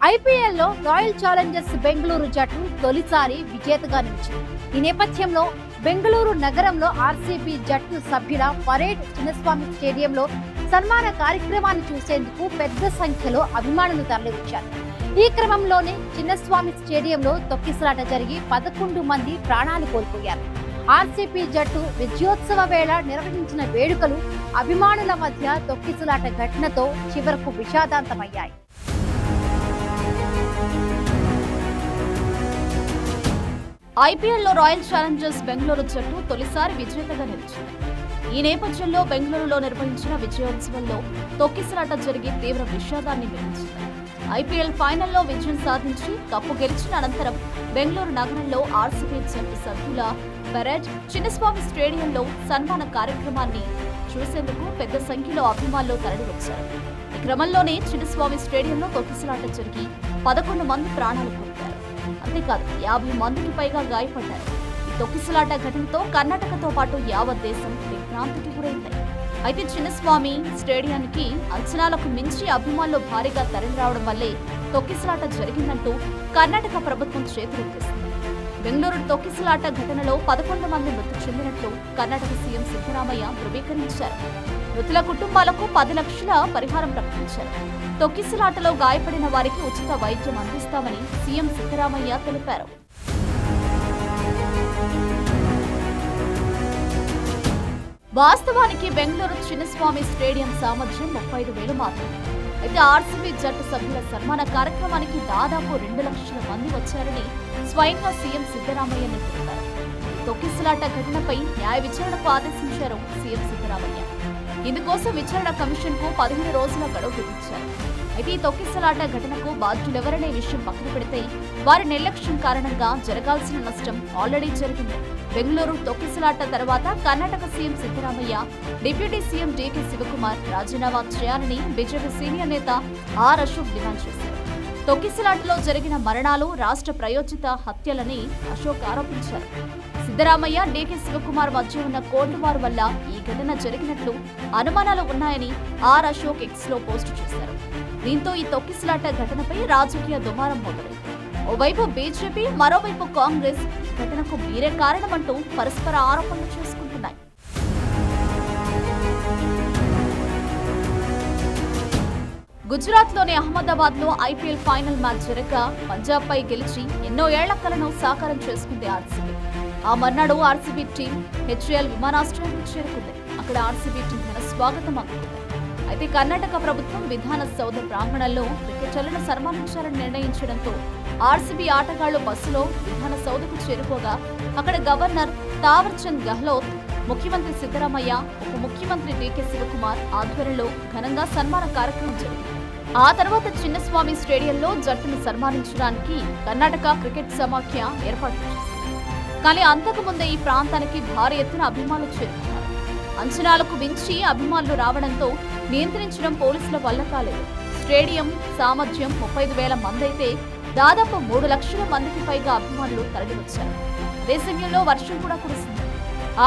ఐపీఎల్లో royal Challengers Bengaluru జట్టు తొలిసారి విజేతగా నిలిచింది. ఈ నేపథ్యంలో బెంగళూరు నగరంలో ఆర్సీబీ జట్టు సభ్యుల పరేడ్ చిన్నస్వామి స్టేడియంలో సన్మాన కార్యక్రమాన్ని చూసేందుకు పెద్ద సంఖ్యలో అభిమానులు తరలివచ్చారు. ఈ క్రమంలోనే చిన్నస్వామి స్టేడియంలో తొక్కిసలాట జరిగి 11 మంది ప్రాణాలు కోల్పోయారు. ఆర్సీబీ జట్టు విజయోత్సవ వేళ నిర్వహించిన వేడుకలు అభిమానుల మధ్య తొక్కిసలాట ఘటనతో చివరకు విషాదాంతమయ్యాయి. ఐపీఎల్లో రాయల్ ఛాలెంజర్స్ బెంగళూరు జట్టు తొలిసారి విజేతగా నిలిచింది. ఈ నేపథ్యంలో బెంగళూరులో నిర్వహించిన విజయోత్సవంలో తొక్కిసలాట జరిగి తీవ్ర విషాదాన్ని మిగిల్చింది. ఐపీఎల్ ఫైనల్లో విజయం సాధించి కప్పు గెలిచిన అనంతరం బెంగళూరు నగరంలో ఆర్సీబీ జట్టు సభ్యుల పరేడ్ చిన్నస్వామి స్టేడియంలో సన్మాన కార్యక్రమాన్ని చూసేందుకు పెద్ద సంఖ్యలో అభిమానులు తరలివచ్చారు. ఈ క్రమంలోనే చిన్నస్వామి స్టేడియంలో తొక్కిసలాట జరిగి 11 మంది ప్రాణాలు కోల్పోయారు. అంతేకాదు 50 మందికి పైగా గాయపడ్డారు. ఈ తొక్కిసలాట ఘటనతో కర్ణాటకతో పాటు యావత్ దేశం దిగ్భ్రాంతికి గురైంది. అయితే చిన్నస్వామి స్టేడియానికి అంచనాలకు మించి అభిమానులు భారీగా తరలిరావడం వల్లే తొక్కిసలాట జరిగిందంటూ కర్ణాటక ప్రభుత్వం చేతులెత్తేసింది. బెంగళూరు తొక్కిసలాట ఘటనలో 11 మంది మృతి చెందినట్లు కర్ణాటక సీఎం సిద్ధరామయ్య ధృవీకరించారు. మృతుల కుటుంబాలకు 10 లక్షల పరిహారం ప్రకటించారు. తొక్కిసలాటలో గాయపడిన వారికి ఉచిత వైద్యం అందిస్తామని సీఎం సిద్ధరామయ్య తెలిపారు. వాస్తవానికి బెంగళూరు చిన్నస్వామి స్టేడియం సామర్థ్యం 35,000 మాత్రమే. అయితే ఆర్సీబీ జట్టు సభ్యుల సన్మాన కార్యక్రమానికి దాదాపు 2 లక్షల మంది వచ్చారని స్వయంగా సీఎం సిద్ధరామయ్య తెలిపారు. తొక్కిసలాట ఘటనపై న్యాయ విచారణకు ఆదేశించారు సీఎం సిద్ధరామయ్య. ఇందుకోసం విచారణ కమిషన్ కు 15 రోజుల గడువు విధించారు. అయితే ఈ తొక్కిసలాట ఘటనకు బాధ్యులెవరనే విషయం పక్కన పెడితే వారి నిర్లక్ష్యం కారణంగా జరగాల్సిన నష్టం ఆల్రెడీ జరిగింది. బెంగళూరు తొక్కిసలాట తర్వాత Karnataka CM Siddaramaiah deputy CM DK Shivakumar రాజీనామా చేయాలని బీజేపీ సీనియర్ నేత ఆర్ అశోక్ డిమాండ్ చేశారు. తొక్కిసలాటలో జరిగిన మరణాలు రాష్ట్ర ప్రయోజిత హత్యలని అశోక్ ఆరోపించారు. సిద్ధరామయ్య డీకే శివకుమార్ మధ్య ఉన్న కోర్టువారు వల్ల ఈ ఘటన జరిగినట్లు అనుమానాలు ఉన్నాయని ఆర్ అశోక్ ఎక్స్ లో పోస్టు చేశారు. దీంతో ఈ తొక్కిసలాట ఘటనపై రాజకీయ దుమారం మొదలైంది. ఓవైపు బీజేపీ, మరోవైపు కాంగ్రెస్ ఈ ఘటనకు మీరే కారణమంటూ పరస్పర ఆరోపణలు చేసుకుంటున్నాయి. గుజరాత్లోని అహ్మదాబాద్ లో ఐపీఎల్ ఫైనల్ మ్యాచ్ జరగగా పంజాబ్ పై గెలిచి ఎన్నో ఏళ్ల కలను సాకారం చేసుకుంది ఆర్సీబీ. ఆ మర్నాడు ఆర్సీబీ టీం హెచ్ఏఎల్ విమానాశ్రయానికి చేరుకుంది. అక్కడ ఆర్సీబీ టీం ఘన స్వాగతం అందుకుంది. అయితే కర్ణాటక ప్రభుత్వం విధాన సౌధ ప్రాంగణంలో క్రికెటర్లను సన్మానించాలని నిర్ణయించడంతో ఆర్సీబీ ఆటగాళ్లు బస్సులో విధాన సౌధకు చేరుకోగా అక్కడ గవర్నర్ తావర్చంద్ గెహ్లోట్, ముఖ్యమంత్రి సిద్ధరామయ్య, ఉప ముఖ్యమంత్రి డీకే శివకుమార్ ఆధ్వర్యంలో ఘనంగా సన్మాన కార్యక్రమం జరిగింది. ఆ తర్వాత చిన్నస్వామి స్టేడియంలో జట్టును సన్మానించడానికి కర్ణాటక క్రికెట్ సమాఖ్య ఏర్పాటు చేసింది. కానీ అంతకు ముందే ఈ ప్రాంతానికి భారీ ఎత్తున అభిమానులు చేరుకున్నారు. అంచనాలకు మించి అభిమానులు రావడంతో నియంత్రించడం పోలీసుల వల్ల కాలేదు. స్టేడియం సామర్థ్యం 35,000 మంది అయితే దాదాపు 3 లక్షల మందికి పైగా అభిమానులు తరలివచ్చారు. అదే సమయంలో వర్షం కూడా కురిసింది.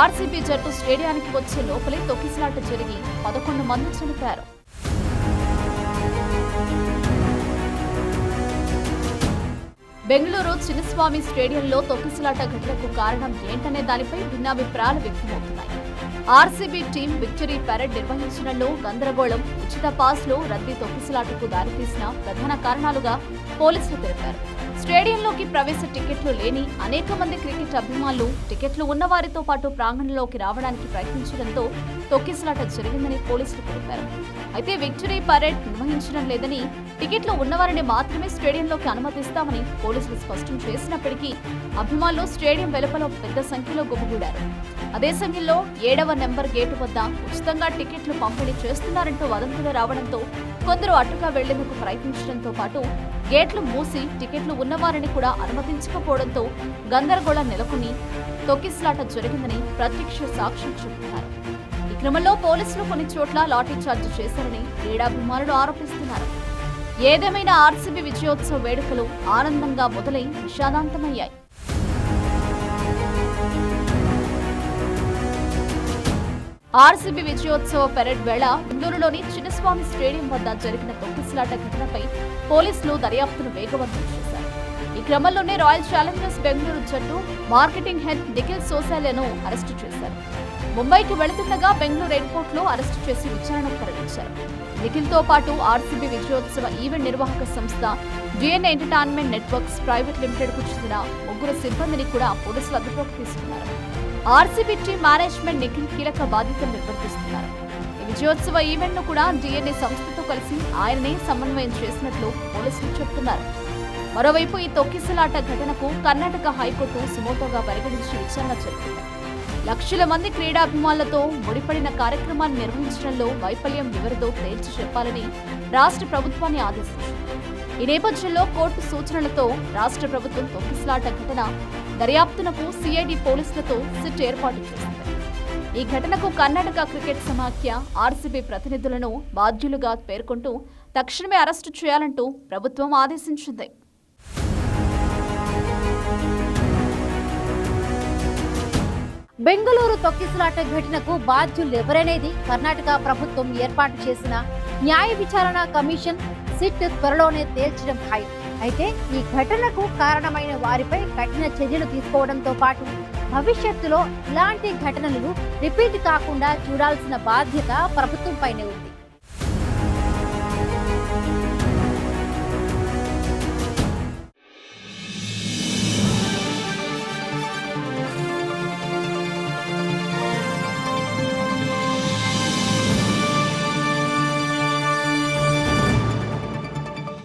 ఆర్సీబీ జట్టు స్టేడియానికి వచ్చే లోపలే తొక్కిసలాట జరిగి 11 మంది చనిపోయారు. బెంగళూరు చిన్నస్వామి స్టేడియంలో తొక్కిసలాట ఘటనకు కారణం ఏంటనే దానిపై భిన్నాభిప్రాయాలు వ్యక్తమవుతున్నాయి. ఆర్సీబీ టీం విక్టరీ పరేడ్ నిర్వహించడంలో గందరగోళం, ఉచిత పాస్లో రద్దీ తొక్కిసలాటకు దారితీసిన ప్రధాన కారణాలుగా పోలీసులు తెలిపారు. స్టేడియంలోకి ప్రవేశ టికెట్లు లేని అనేక మంది క్రికెట్ అభిమానులు టికెట్లు ఉన్నవారితో పాటు ప్రాంగణంలోకి రావడానికి ప్రయత్నించడంతో తొక్కిసలాట జరిగిందని పోలీసులు తెలిపారు. అయితే విక్టరీ పరేడ్ నిర్వహించడం లేదని, టికెట్లు ఉన్నవారిని మాత్రమే స్టేడియంలోకి అనుమతిస్తామని పోలీసులు స్పష్టం చేసినప్పటికీ అభిమానులు స్టేడియం వెలుపల పెద్ద సంఖ్యలో గుమిగూడారు. అదే సమయంలో 7వ నెంబర్ గేటు వద్ద ఉచితంగా టికెట్లు పంపిణీ చేస్తున్నారంటూ వదంతులు రావడంతో కొందరు అటుగా వెళ్లేందుకు ప్రయత్నించడంతో పాటు గేట్లు మూసి టికెట్లు ఉన్నవారిని కూడా అనుమతించకపోవడంతో గందరగోళం నెలకొని తొక్కిసలాట జరిగిందని ప్రత్యక్ష సాక్షులు చెబుతున్నారు. ఈ క్రమంలో పోలీసులు కొన్ని చోట్ల లాఠీ చార్జ్ చేశారని క్రీడాభిమానులు ఆరోపిస్తున్నారు. ఏదేమైనా ఆర్సీబీ విజయోత్సవ వేడుకలు ఆనందంగా మొదలై విషాదాంతమయ్యాయి. ఆర్సీబీ విజయోత్సవ పెరేడ్ వేళ బెంగళూరులోని చిన్నస్వామి స్టేడియం వద్ద జరిగిన తొక్కిసలాట ఘటనపై పోలీసులు దర్యాప్తును వేగవంతం చేశారు. ఈ క్రమంలోనే రాయల్ ఛాలెంజర్స్ బెంగళూరు జట్టు మార్కెటింగ్ హెడ్ నిఖిల్ సోసాలను అరెస్టు చేశారు. ముంబైకి వెళుతుండగా బెంగళూరు ఎయిర్పోర్ట్ లో అరెస్టు చేసి విచారణకు తరలించారు. నిఖిల్ తో పాటు ఆర్సీబీ విజయోత్సవ ఈవెంట్ నిర్వాహక సంస్థ డిఎన్ ఎంటర్టైన్మెంట్ నెట్వర్క్స్ ప్రైవేట్ లిమిటెడ్ కు చెందిన 3 సిబ్బందిని కూడా పోలీసులు అదుపులోకి తీసుకున్నారు. ఆర్సీబీ టీం మేనేజ్మెంట్ నిఖిల్ కీలక బాధ్యతలు నిర్వర్తిస్తున్నారు. ఈ విజయోత్సవ ఈవెంట్ ను కూడా డిఎన్ఏ సంస్థతో కలిసి ఆయననే సమన్వయం చేసినట్లు పోలీసులు చెబుతున్నారు. మరోవైపు ఈ తొక్కిసలాట ఘటనకు కర్ణాటక హైకోర్టు సుమోటోగా పరిగణించి విచారణ జరిపింది. లక్షల మంది క్రీడాభిమానులతో ముడిపడిన కార్యక్రమాన్ని నిర్వహించడంలో వైఫల్యం ఎవరిదో తేల్చి చెప్పాలని రాష్ట్ర ప్రభుత్వాన్ని ఆదేశించింది. ఈ నేపథ్యంలో కోర్టు సూచనలతో రాష్ట్ర ప్రభుత్వం తొక్కిసలాట ఘటన దర్యాప్తునకు సిఐడి పోలీసులతో సిట్ ఏర్పాటు చేసింది. ఈ ఘటనకు కర్ణాటక క్రికెట్ సమాఖ్య ఆర్సీబీ ప్రతినిధులను బాధ్యులుగా పేర్కొంటూ తక్షణమే అరెస్టు చేయాలంటూ ప్రభుత్వం ఆదేశించింది. బెంగళూరు తొక్కిసలాట ఘటనకు బాధ్యులు ఎవరనేది కర్ణాటక ప్రభుత్వం ఏర్పాటు చేసిన న్యాయ విచారణ కమిషన్ సిట్ త్వరలోనే తేల్చడం ఖాయం. అయితే ఈ ఘటనకు కారణమైన వారిపై కఠిన చర్యలు తీసుకోవడంతో పాటు భవిష్యత్తులో ఇలాంటి ఘటనలు రిపీట్ కాకుండా చూడాల్సిన బాధ్యత ప్రభుత్వంపైనే ఉంది.